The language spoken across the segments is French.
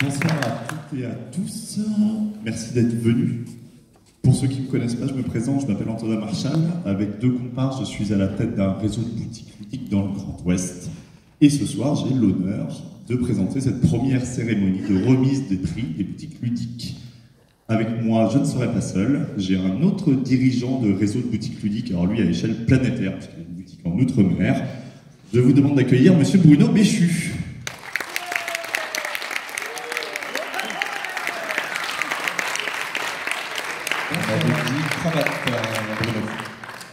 Bonsoir à toutes et à tous. Merci d'être venus. Pour ceux qui ne me connaissent pas, je me présente, je m'appelle Antonin Marchal. Avec 2 comparses, je suis à la tête d'un réseau de boutiques ludiques dans le Grand Ouest. Et ce soir, j'ai l'honneur de présenter cette première cérémonie de remise des prix des boutiques ludiques. Avec moi, je ne serai pas seul. J'ai un autre dirigeant de réseau de boutiques ludiques, alors lui à échelle planétaire, puisqu'il y a une boutique en Outre-mer. Je vous demande d'accueillir Monsieur Bruno Béchu.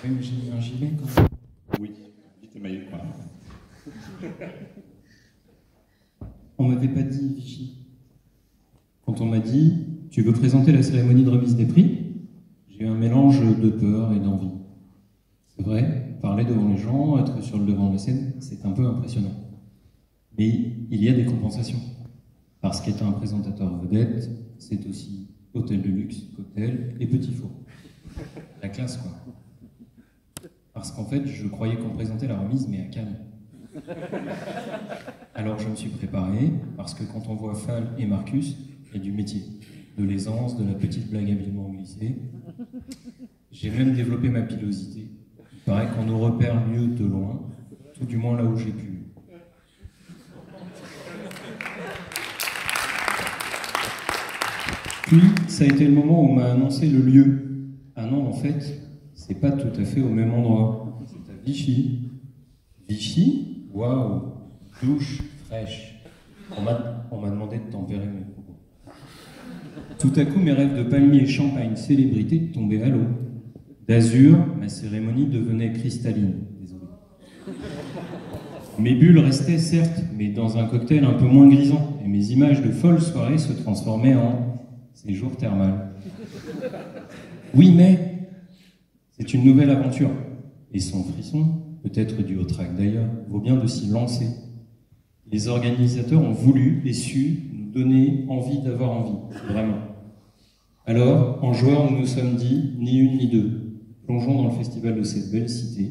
Oui, mais j'ai mis un gilet quand même. Oui, vite émaillé quoi. On m'avait pas dit, Vichy. Quand on m'a dit, tu veux présenter la cérémonie de remise des prix, j'ai eu un mélange de peur et d'envie. C'est vrai, parler devant les gens, être sur le devant de la scène, c'est un peu impressionnant. Mais il y a des compensations. Parce qu'être un présentateur vedette, c'est aussi hôtel de luxe, cocktail et petit four. La classe, quoi. Parce qu'en fait, je croyais qu'on présentait la remise, mais à Cannes. Alors je me suis préparé, parce que quand on voit Fall et Marcus, il y a du métier. De l'aisance, de la petite blague habilement glissée. J'ai même développé ma pilosité. Il paraît qu'on nous repère mieux de loin, tout du moins là où j'ai pu. Puis, ça a été le moment où on m'a annoncé le lieu. Ah non, en fait, c'est pas tout à fait au même endroit. C'est à Vichy. Vichy? Waouh! Douche fraîche. On m'a demandé de tempérer mes propos. Tout à coup, mes rêves de palmier, champagne, célébrité tombaient à l'eau. D'azur, ma cérémonie devenait cristalline. Désolé. Mes bulles restaient, certes, mais dans un cocktail un peu moins grisant. Et mes images de folles soirées se transformaient en séjour thermal. Oui, mais c'est une nouvelle aventure. Et son frisson, peut-être dû au trac d'ailleurs, vaut bien de s'y lancer. Les organisateurs ont voulu et su nous donner envie d'avoir envie, vraiment. Alors, en joueur, nous nous sommes dit, ni une ni deux, plongeons dans le festival de cette belle cité.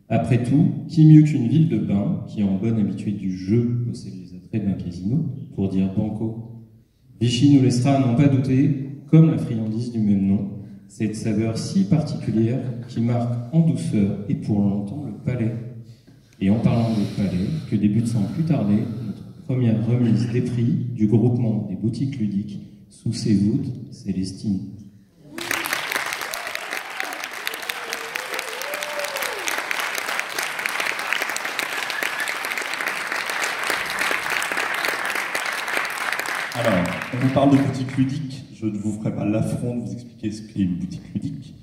Après tout, qui mieux qu'une ville de bain, qui en bonne habituée du jeu possède les attraits d'un casino, pour dire banco. Vichy nous laissera à n'en pas douter, comme la friandise du même nom, cette saveur si particulière qui marque en douceur et pour longtemps le palais. Et en parlant de palais, que débute sans plus tarder notre première remise des prix du groupement des boutiques ludiques sous ses voûtes Célestine. Alors, on vous parle de boutique ludique. Je ne vous ferai pas l'affront de vous expliquer ce qu'est une boutique ludique.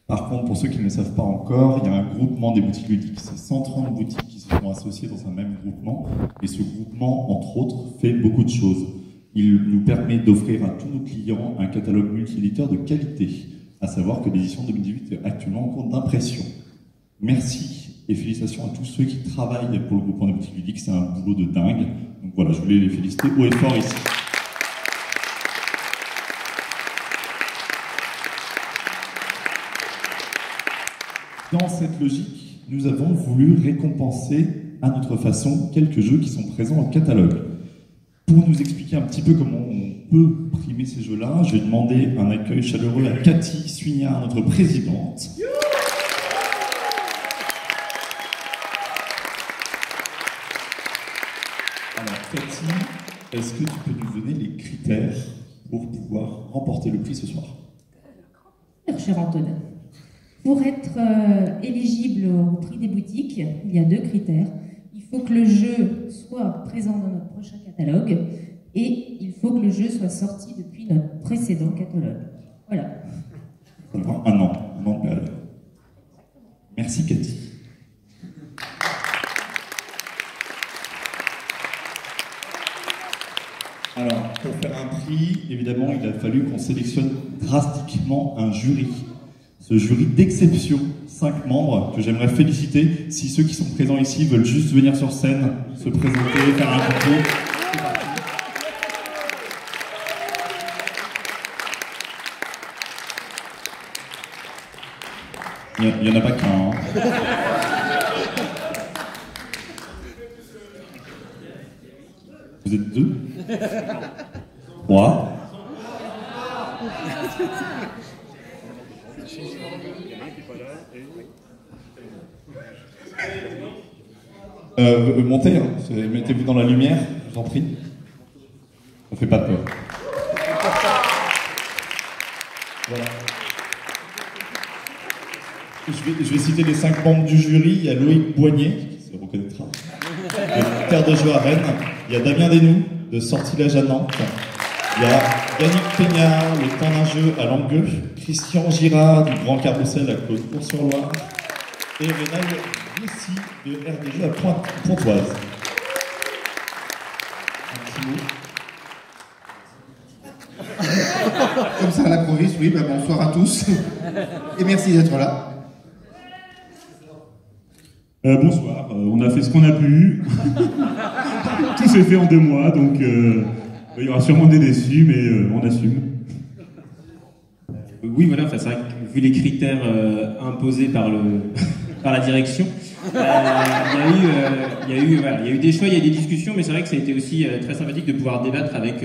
Par contre, pour ceux qui ne le savent pas encore, il y a un groupement des boutiques ludiques. C'est 130 boutiques qui se sont associées dans un même groupement. Et ce groupement, entre autres, fait beaucoup de choses. Il nous permet d'offrir à tous nos clients un catalogue multi-éditeur de qualité. À savoir que l'édition 2018 est actuellement en cours d'impression. Merci et félicitations à tous ceux qui travaillent pour le groupement des boutiques ludiques. C'est un boulot de dingue. Donc voilà, je voulais les féliciter haut et fort ici. Dans cette logique, nous avons voulu récompenser à notre façon quelques jeux qui sont présents au catalogue. Pour nous expliquer un petit peu comment on peut primer ces jeux-là, je vais demander un accueil chaleureux à Cathy Suignard, notre présidente. Alors Cathy, est-ce que tu peux nous donner les critères pour pouvoir remporter le prix ce soir? Cher Antonin. Pour être éligible au prix des boutiques, il y a 2 critères. Il faut que le jeu soit présent dans notre prochain catalogue et il faut que le jeu soit sorti depuis notre précédent catalogue. Voilà. Il faut avoir un an de période. Merci Cathy. Alors, pour faire un prix, évidemment, il a fallu qu'on sélectionne drastiquement un jury. Ce jury d'exception, 5 membres, que j'aimerais féliciter. Si ceux qui sont présents ici veulent juste venir sur scène, se présenter, faire un concours. Il n'y en a pas qu'un. Hein. Vous êtes 2? Moi. Montez, hein. Mettez-vous dans la lumière, je vous en prie. On fait pas de peur. Voilà. Je vais citer les 5 membres du jury. Il y a Loïc Boignet, qui se reconnaîtra, de Terre de Jeu à Rennes. Il y a Damien Desnoux, de Sortilège à Nantes. Il y a Yannick Peignard, le temps d'un jeu à Langueux. Christian Girard, du Grand Carrousel à Claude-Cour-sur-Loire. Et Rénal Messi, de RDG à Pontoise. Un petit mot. Comme ça à l'improviste, oui, bonsoir à tous. Et merci d'être là. Bonsoir, on a fait ce qu'on a pu. Tout s'est fait en 2 mois, donc il y aura sûrement des déçus, mais on assume. Oui, voilà, enfin, c'est vrai que vu les critères imposés par la direction, il y a eu des choix, il y a eu des discussions, mais c'est vrai que ça a été aussi très sympathique de pouvoir débattre avec,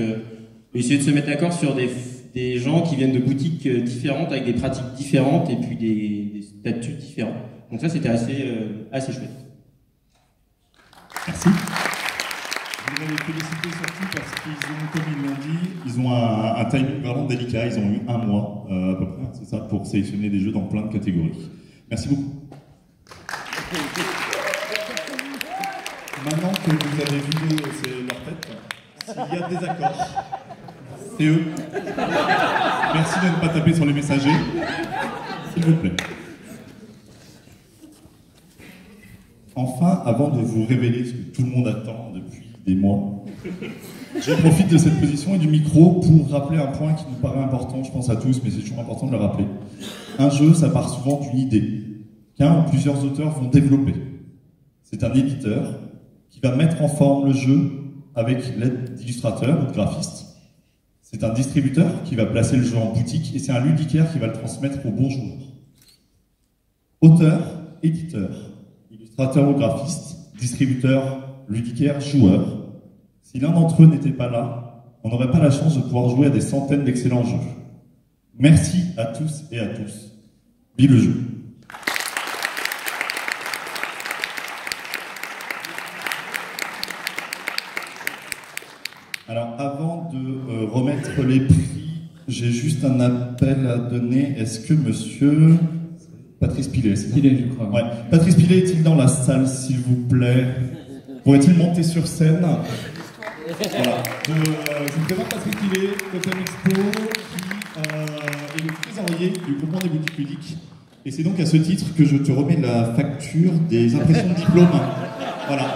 essayer de se mettre d'accord sur des gens qui viennent de boutiques différentes, avec des pratiques différentes et puis des statuts différents. Donc ça, c'était assez chouette. Merci. Je voudrais les féliciter surtout parce qu'ils ont, comme ils l'ont dit, ils ont un timing vraiment délicat. Ils ont eu 1 mois à peu près, c'est ça, pour sélectionner des jeux dans plein de catégories. Merci beaucoup. Maintenant que vous avez vu leur tête, s'il y a des accords, c'est eux. Merci de ne pas taper sur les messagers, s'il vous plaît. Enfin, avant de vous révéler ce que tout le monde attend depuis des mois, je profite de cette position et du micro pour rappeler un point qui nous paraît important, je pense à tous, mais c'est toujours important de le rappeler. Un jeu, ça part souvent d'une idée qu'un ou plusieurs auteurs vont développer. C'est un éditeur qui va mettre en forme le jeu avec l'aide d'illustrateurs ou de graphistes. C'est un distributeur qui va placer le jeu en boutique et c'est un ludicaire qui va le transmettre aux bons joueurs. Auteur, éditeur, illustrateur ou graphiste, distributeur, ludicaire, joueur. Si l'un d'entre eux n'était pas là, on n'aurait pas la chance de pouvoir jouer à des centaines d'excellents jeux. Merci à tous et à tous. Vive le jeu! Alors, avant de remettre les prix, j'ai juste un appel à donner. Est-ce que monsieur Patrice Pilet, c'est Pilet, je crois. Ouais. Patrice Pilet est-il dans la salle, s'il vous plaît? Pourrait-il monter sur scène? Voilà. Je vous présente Patrice Pilet, Totem Expo, qui est le trésorier du groupement des boutiques ludiques. Et c'est donc à ce titre que je te remets la facture des impressions de diplôme. Voilà.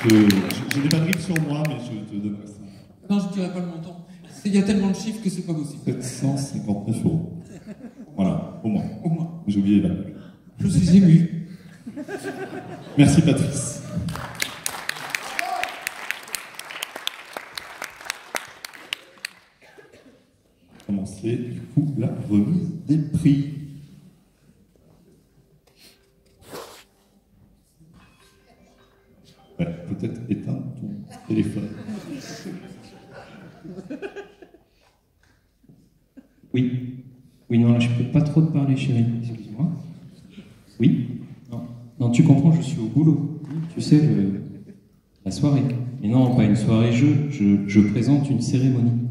Je n'ai pas de grille sur moi, mais je te donne ça. Non, je ne dirais pas le montant. Il y a tellement de chiffres que c'est pas possible. 759 €. Voilà, au moins. Au moins. J'ai oublié la blague. Je suis ému. Merci Patrice. On va commencer du coup la remise des prix. Ouais, peut-être éteindre ton téléphone. Oui. Oui, non, là, je peux pas trop te parler, chérie. Excuse-moi. Oui. Non, tu comprends, je suis au boulot. Tu sais, la soirée. Mais non, pas une soirée jeu. Je présente une cérémonie.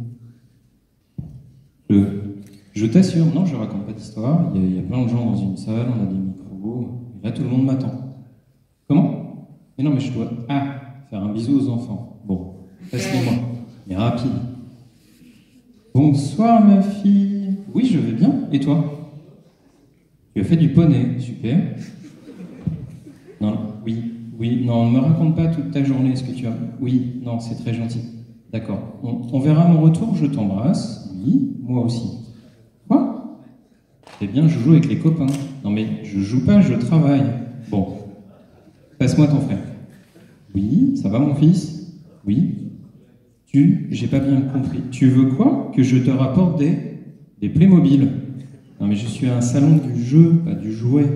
Je t'assure, non, je raconte pas d'histoire. Il y a plein de gens dans une salle, on a des micros. Et là, tout le monde m'attend. Comment? Mais non, mais je dois... faire un bisou aux enfants. Bon, passe-les-moi. Mais rapide. Bonsoir, ma fille. Oui, je vais bien. Et toi? Tu as fait du poney. Super. Non, oui, non, ne me raconte pas toute ta journée ce que tu as... Oui, non, c'est très gentil. D'accord. On verra mon retour, je t'embrasse. Oui, moi aussi. Quoi? Eh bien, je joue avec les copains. Non, mais je joue pas, je travaille. Bon. Passe-moi ton frère. Oui, ça va mon fils? Oui. J'ai pas bien compris. Tu veux quoi? Que je te rapporte des Playmobil? Non mais je suis à un salon du jeu, pas du jouet.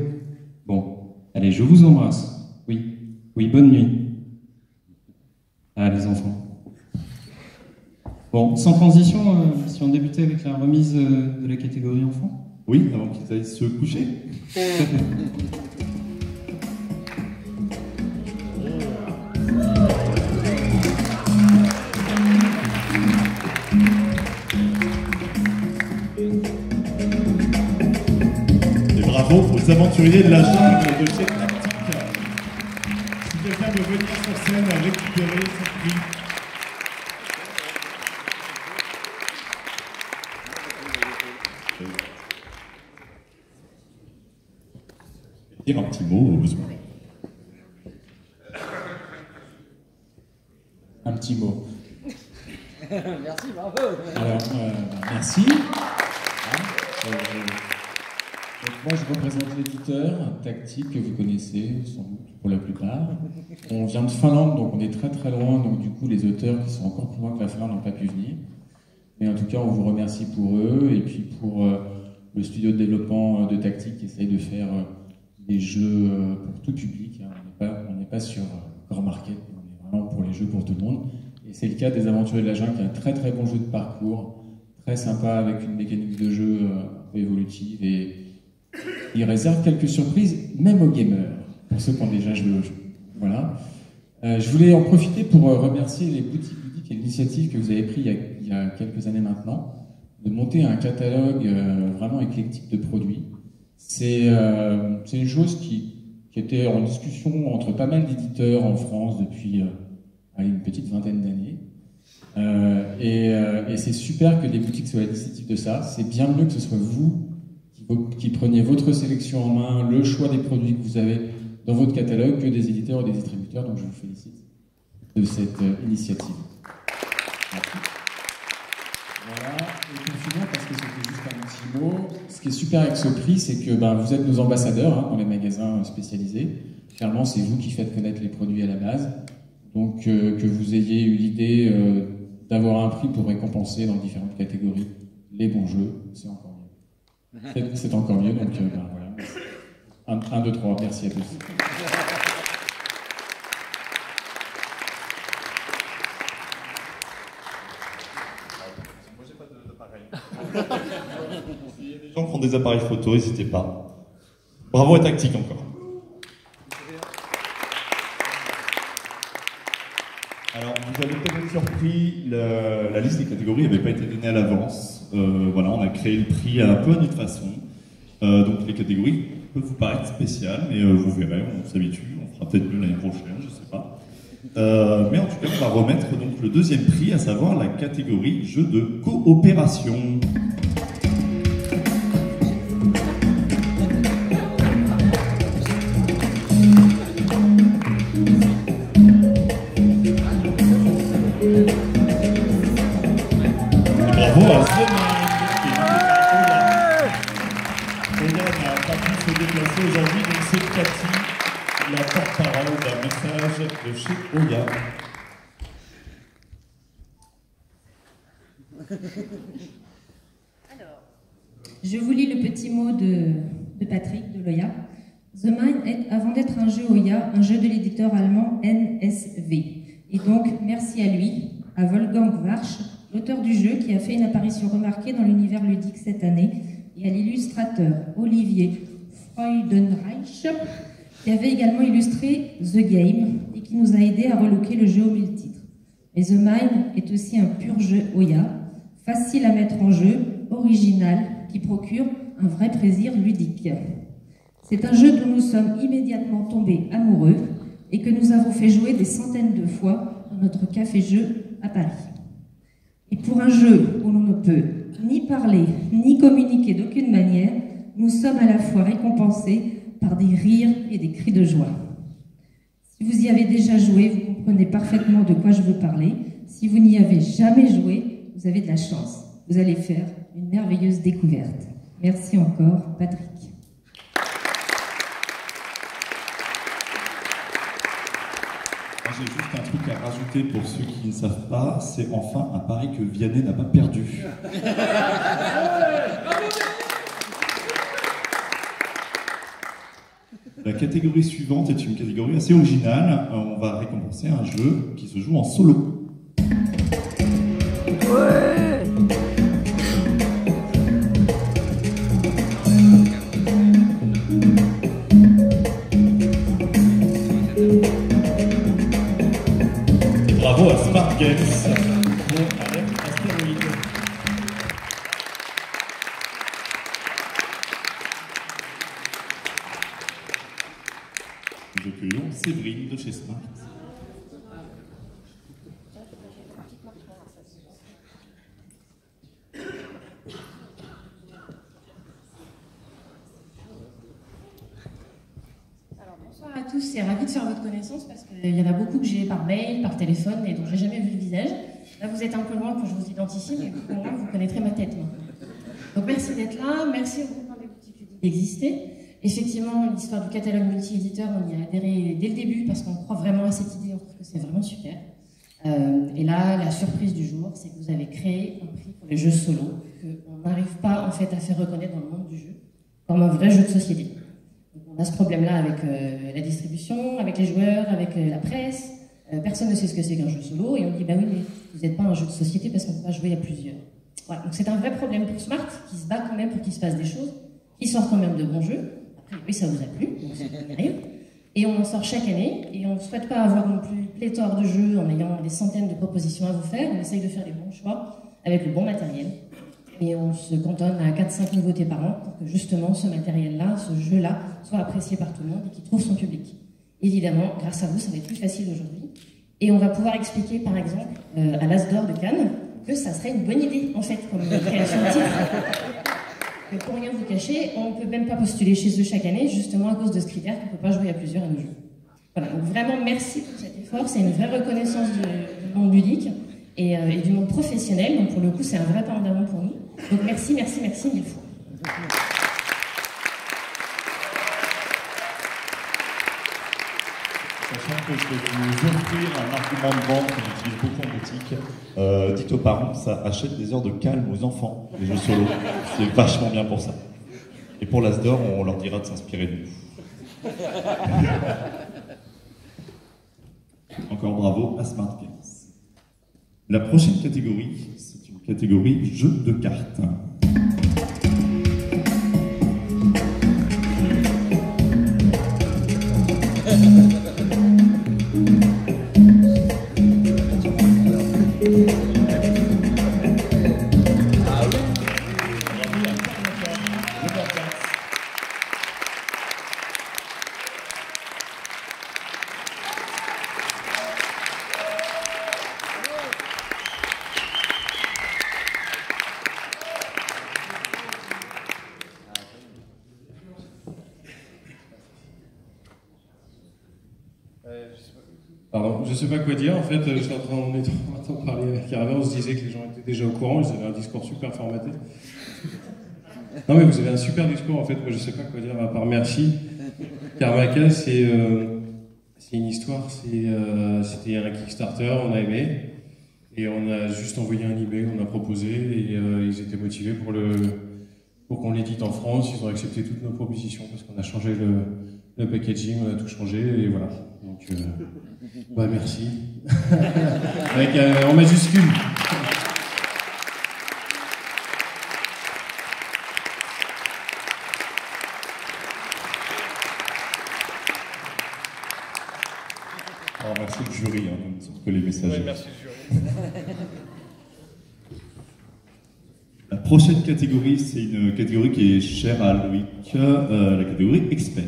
Bon, allez, je vous embrasse. Oui, bonne nuit. Ah, les enfants. Bon, sans transition, si on débutait avec la remise de la catégorie enfant. Oui, avant qu'ils aillent se coucher. Et bravo aux aventuriers de la jungle de chez Tactique. Si quelqu'un veut venir sur scène à récupérer son prix. Dire un petit mot au besoin. Un petit mot. Merci, bravo. Alors, merci. Donc moi, je représente l'éditeur Tactique que vous connaissez sans doute pour la plupart. On vient de Finlande, donc on est très très loin. Donc du coup, les auteurs qui sont encore plus loin que la Finlande n'ont pas pu venir. Mais en tout cas, on vous remercie pour eux et puis pour le studio de développement de Tactique qui essaye de faire des jeux pour tout public. On n'est pas sur Core Market, on est vraiment pour les jeux pour tout le monde. Et c'est le cas des Aventuriers de la Jungle, qui est un très très bon jeu de parcours, très sympa avec une mécanique de jeu un peu évolutive et il réserve quelques surprises, même aux gamers, pour ceux qui ont déjà joué au jeu. Voilà. Je voulais en profiter pour remercier les boutiques ludiques et l'initiative que vous avez pris il y a quelques années maintenant, de monter un catalogue vraiment éclectique de produits. C'est une chose qui était en discussion entre pas mal d'éditeurs en France depuis une petite vingtaine d'années. Et c'est super que des boutiques soient à l'initiative de ça. C'est bien mieux que ce soit vous qui preniez votre sélection en main, le choix des produits que vous avez dans votre catalogue, que des éditeurs ou des distributeurs. Donc je vous félicite de cette initiative. Merci. Voilà, et pour finir, parce que c'était juste un petit mot, ce qui est super avec ce prix, c'est que vous êtes nos ambassadeurs dans les magasins spécialisés. Clairement, c'est vous qui faites connaître les produits à la base. Donc que vous ayez eu l'idée d'avoir un prix pour récompenser dans différentes catégories les bons jeux, c'est encore mieux. C'est encore mieux, donc voilà. 1, 2, 3, merci à tous. S'il y a des gens qui ont des appareils photo, n'hésitez pas. Bravo à Tactique encore. Alors, vous avez peut-être été surpris, la liste des catégories n'avait pas été donnée à l'avance. Voilà, on a créé le prix un peu à notre façon. Donc les catégories peuvent vous paraître spéciales, mais vous verrez, on s'habitue, on fera peut-être mieux l'année prochaine, je sais pas. Mais en tout cas, on va remettre donc le deuxième prix, à savoir la catégorie jeu de coopération. Bravo à Oya n'a pas pu se déplacer aujourd'hui, donc c'est Cathy, la porte-parole d'un message de chez Oya. Alors, je vous lis le petit mot de Patrick de l'Oya. The Mind est, avant d'être un jeu Oya, un jeu de l'éditeur allemand NSV. Et donc, merci à lui, à Wolfgang Warsch, l'auteur du jeu qui a fait une apparition remarquée dans l'univers ludique cette année, et à l'illustrateur Olivier Freudenreich, qui avait également illustré The Game et qui nous a aidé à relooker le jeu au multitre. Mais The Mind est aussi un pur jeu Oya, facile à mettre en jeu, original, qui procure un vrai plaisir ludique. C'est un jeu dont nous sommes immédiatement tombés amoureux et que nous avons fait jouer des centaines de fois dans notre café-jeu à Paris. Et pour un jeu où l'on ne peut ni parler, ni communiquer d'aucune manière, nous sommes à la fois récompensés par des rires et des cris de joie. Si vous y avez déjà joué, vous comprenez parfaitement de quoi je veux parler. Si vous n'y avez jamais joué, vous avez de la chance. Vous allez faire une merveilleuse découverte. Merci encore, Patrick. J'ai juste un truc à rajouter pour ceux qui ne savent pas, c'est enfin un pari que Vianney n'a pas perdu. La catégorie suivante est une catégorie assez originale. On va récompenser un jeu qui se joue en solo. Et bravo à Smart Games pour Alerte Astéroïde. Nous accueillons Séverine de chez Smart. Bonsoir à tous et ravi de faire votre connaissance parce qu'il y en a beaucoup que j'ai par mail, par téléphone et dont j'ai jamais vu le visage. Là vous êtes un peu loin quand je vous identifie, mais au moins vous connaîtrez ma tête. Donc merci d'être là, merci au groupement des boutiques ludiques d'exister. Effectivement, l'histoire du catalogue multi-éditeur, on y a adhéré dès le début parce qu'on croit vraiment à cette idée, on trouve que c'est vraiment super. Et là, la surprise du jour, c'est que vous avez créé un prix pour les jeux solo qu'on n'arrive pas en fait à faire reconnaître dans le monde du jeu comme un vrai jeu de société. Donc, on a ce problème-là avec la distribution, avec les joueurs, avec la presse. Personne ne sait ce que c'est qu'un jeu solo et on dit bah oui, mais vous n'êtes pas un jeu de société parce qu'on peut pas jouer à plusieurs. Voilà, donc c'est un vrai problème pour Smart qui se bat quand même pour qu'il se passe des choses, qui sort quand même de bons jeux. Après, oui, ça vous a plu, donc ça arrive. Et on en sort chaque année, et on ne souhaite pas avoir non plus pléthore de jeux en ayant des centaines de propositions à vous faire. On essaye de faire les bons choix avec le bon matériel. Et on se cantonne à 4-5 nouveautés par an pour que justement ce matériel-là, ce jeu-là, soit apprécié par tout le monde et qu'il trouve son public. Évidemment, grâce à vous, ça va être plus facile aujourd'hui. Et on va pouvoir expliquer, par exemple, à l'As d'Or de Cannes, que ça serait une bonne idée, en fait, comme création de titre. Que pour rien vous cacher, on ne peut même pas postuler chez eux chaque année, justement à cause de ce critère qu'on ne peut pas jouer à plusieurs à nos jeux. Voilà, donc vraiment merci pour cet effort, c'est une vraie reconnaissance du monde ludique et du monde professionnel, donc pour le coup c'est un vrai pas en avant pour nous. Donc merci, merci, merci mille fois. Sachant que je vais vous offrir un argument de vente que j'utilise beaucoup en boutique. Dites aux parents, ça achète des heures de calme aux enfants, les jeux solo. C'est vachement bien pour ça. Et pour l'As d'Or, on leur dira de s'inspirer de nous. Encore bravo à Smart Games. La prochaine catégorie, c'est une catégorie jeux de cartes. Pardon, je sais pas quoi dire en fait, je suis en train de parler avec Caravan, on se disait que les gens étaient déjà au courant, ils avaient un discours super formaté. Non mais vous avez un super discours en fait, moi je sais pas quoi dire à part merci. Karmaka c'est une histoire, c'était un Kickstarter, on a aimé, et on a juste envoyé un email, on a proposé, et ils étaient motivés pour qu'on l'édite en France, ils ont accepté toutes nos propositions parce qu'on a changé le packaging, on a tout changé, et voilà. Donc, bah merci. Avec en majuscule. Alors, merci le jury, hein, nous ne sommes que les messagers. Ouais, merci le jury. La prochaine catégorie, c'est une catégorie qui est chère à Loïc, la catégorie expert.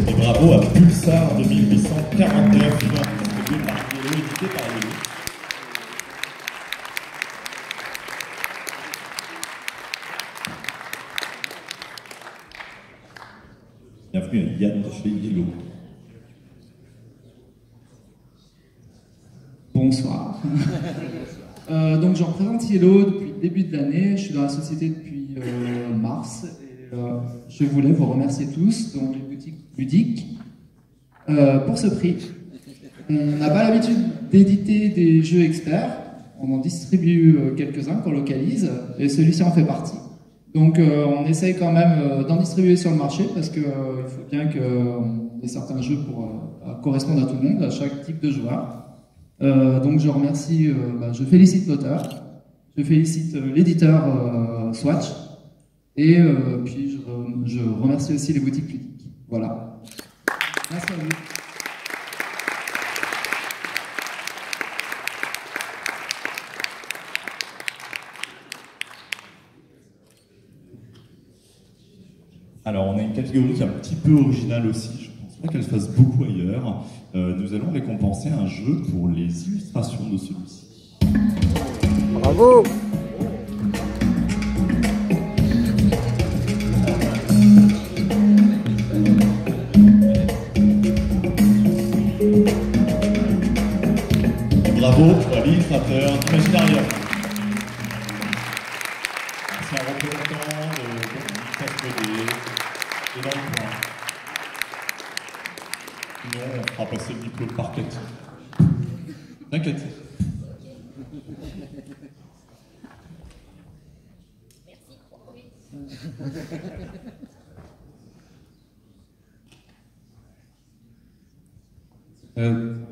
Et bravo à Pulsar 2849, édité par Loïc. Bienvenue à Yann de chez Yellow. Bonsoir. Donc je représente Yellow depuis le début de l'année, je suis dans la société depuis mars et je voulais vous remercier tous, donc les boutiques ludiques, pour ce prix. On n'a pas l'habitude d'éditer des jeux experts, on en distribue quelques-uns qu'on localise, et celui-ci en fait partie. Donc on essaye quand même d'en distribuer sur le marché, parce qu'il faut bien qu'on ait certains jeux pour correspondre à tout le monde, à chaque type de joueur. Donc je remercie, je félicite l'auteur, je félicite l'éditeur Swatch, et puis je remercie aussi les boutiques ludiques. Voilà. Merci à vous. Alors, on a une catégorie qui est un petit peu originale aussi, je ne pense pas qu'elle se fasse beaucoup ailleurs. Nous allons récompenser un jeu pour les illustrations de celui-ci. Bravo! Bravo à l'illustrateur d'Imaginarium. C'est un représentant de KSPD et dans le point. Sinon, on fera passer le diplôme par quête. T'inquiète.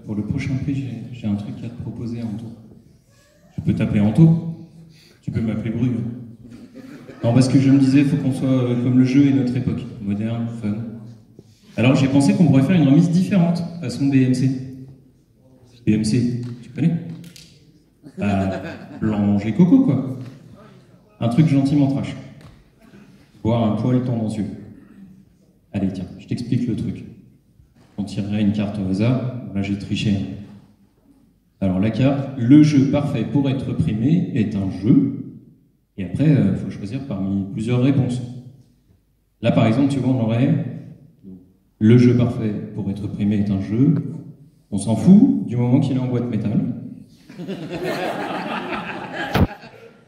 Pour le prochain prix, j'ai un truc à te proposer, Anto. Je peux t'appeler Anto. Tu peux m'appeler Bru. Non, parce que je me disais, il faut qu'on soit comme le jeu et notre époque. Moderne, fun. Alors j'ai pensé qu'on pourrait faire une remise différente, façon BMC. BMC, tu connais? Blanc manger coco, quoi. Un truc gentiment trash. Voire un poil tendancieux. Allez, tiens, je t'explique le truc. On tirerait une carte au hasard. Là, j'ai triché. Alors, la carte, le jeu parfait pour être primé est un jeu. Et après, il faut choisir parmi plusieurs réponses. Là, par exemple, tu vois, on aurait le jeu parfait pour être primé est un jeu. On s'en fout du moment qu'il est en boîte métal.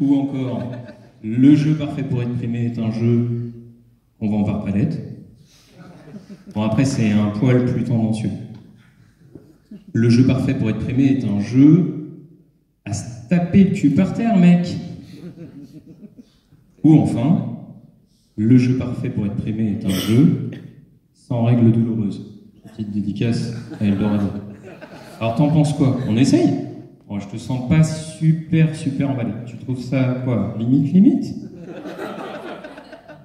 Ou encore, le jeu parfait pour être primé est un jeu qu'on vend par palette. Bon, après, c'est un poil plus tendancieux. Le jeu parfait pour être primé est un jeu à se taper le cul par terre, mec. Ou enfin, le jeu parfait pour être primé est un jeu sans règles douloureuses. Petite dédicace à Eldorado. Alors, t'en penses quoi? On essaye? Bon, je te sens pas super emballé. Tu trouves ça quoi? Limite?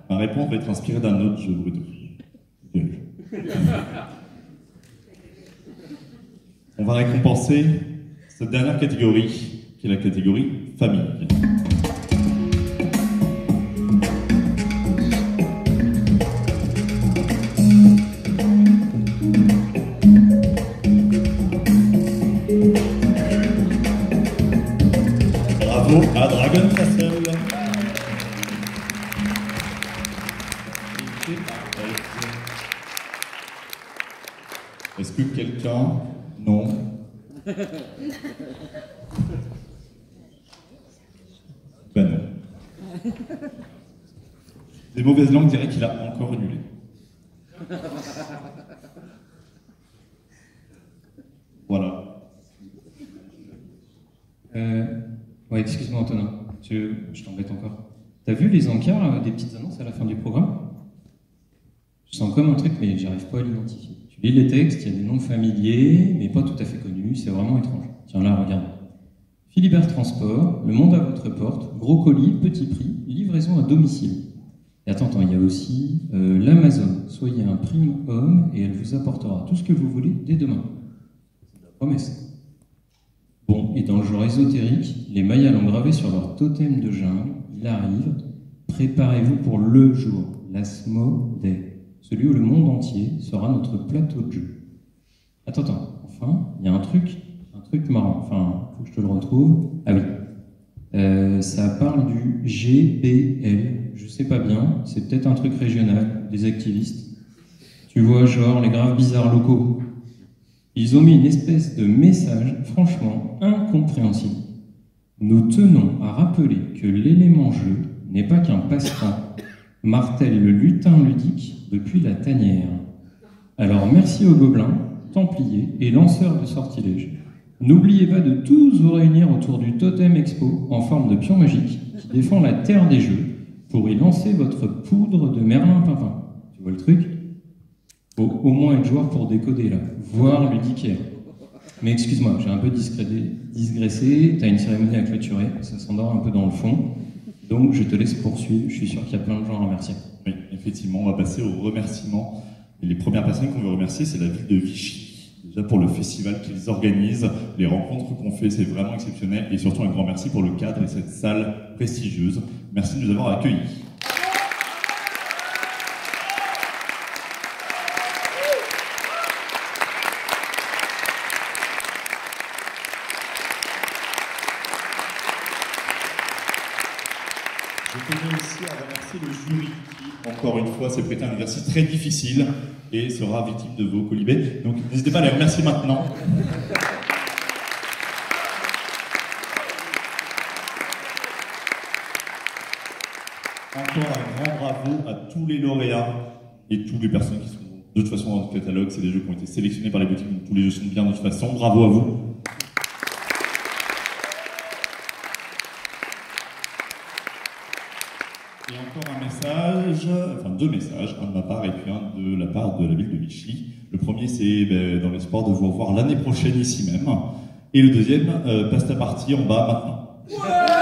Ma réponse va être inspirée d'un autre jeu, Bruno. On va récompenser cette dernière catégorie, qui est la catégorie famille. Bravo à Dragon Castle. Est-ce que quelqu'un... Non. Ben non. Des mauvaises langues diraient qu'il a encore annulé. Voilà. Ouais, excuse-moi Antonin, je t'embête encore. T'as vu les encarts des petites annonces à la fin du programme? Je sens comme un truc, mais j'arrive pas à l'identifier. Tu lis les textes, il y a des noms familiers, mais pas tout à fait connus, c'est vraiment étrange. Tiens là, regarde. Philibert Transport, Le Monde à votre porte, gros colis, petit prix, livraison à domicile. Et attends, il y a aussi l'Amazon. Soyez un prime homme et elle vous apportera tout ce que vous voulez dès demain. C'est la promesse. Bon, et dans le genre ésotérique, les Mayas l'ont gravé sur leur totem de jungle. Il arrive. Préparez-vous pour le jour, l'Asmodée, celui où le monde entier sera notre plateau de jeu. Attends, enfin, il y a un truc marrant. Enfin, faut que je te le retrouve. Ah oui. Ça parle du GBL. Je sais pas bien. C'est peut-être un truc régional, des activistes. Tu vois, genre les graves bizarres locaux. Ils ont mis une espèce de message franchement incompréhensible. Nous tenons à rappeler que l'élément jeu n'est pas qu'un passe-temps, martèle le lutin ludique depuis la tanière. Alors merci aux gobelins, templiers et lanceurs de sortilèges. N'oubliez pas de tous vous réunir autour du Totem Expo en forme de pion magique qui défend la terre des jeux pour y lancer votre poudre de Merlin Pimpin. Tu vois le truc? Faut au moins être joueur pour décoder là, voire ludicaire. Mais excuse-moi, j'ai un peu digressé, t'as une cérémonie à clôturer, ça s'endort un peu dans le fond, donc je te laisse poursuivre, je suis sûr qu'il y a plein de gens à remercier. Oui, effectivement, on va passer aux remerciements. Et les premières personnes qu'on veut remercier, c'est la ville de Vichy. Déjà pour le festival qu'ils organisent, les rencontres qu'on fait, c'est vraiment exceptionnel. Et surtout un grand merci pour le cadre et cette salle prestigieuse. Merci de nous avoir accueillis. Je tenais aussi à remercier le jury qui, encore une fois, s'est prêté à un exercice très difficile et sera victime de vos colibés. Donc n'hésitez pas à les remercier maintenant. Encore un grand bravo à tous les lauréats et toutes les personnes qui sont de toute façon dans notre catalogue. C'est des jeux qui ont été sélectionnés par les boutiques, donc tous les jeux sont bien de toute façon. Bravo à vous. Et encore un message, enfin 2 messages, un de ma part et puis un de la part de la ville de Vichy. Le premier, c'est dans l'espoir de vous revoir l'année prochaine ici même. Et le deuxième, passe ta partie en bas maintenant. Ouais.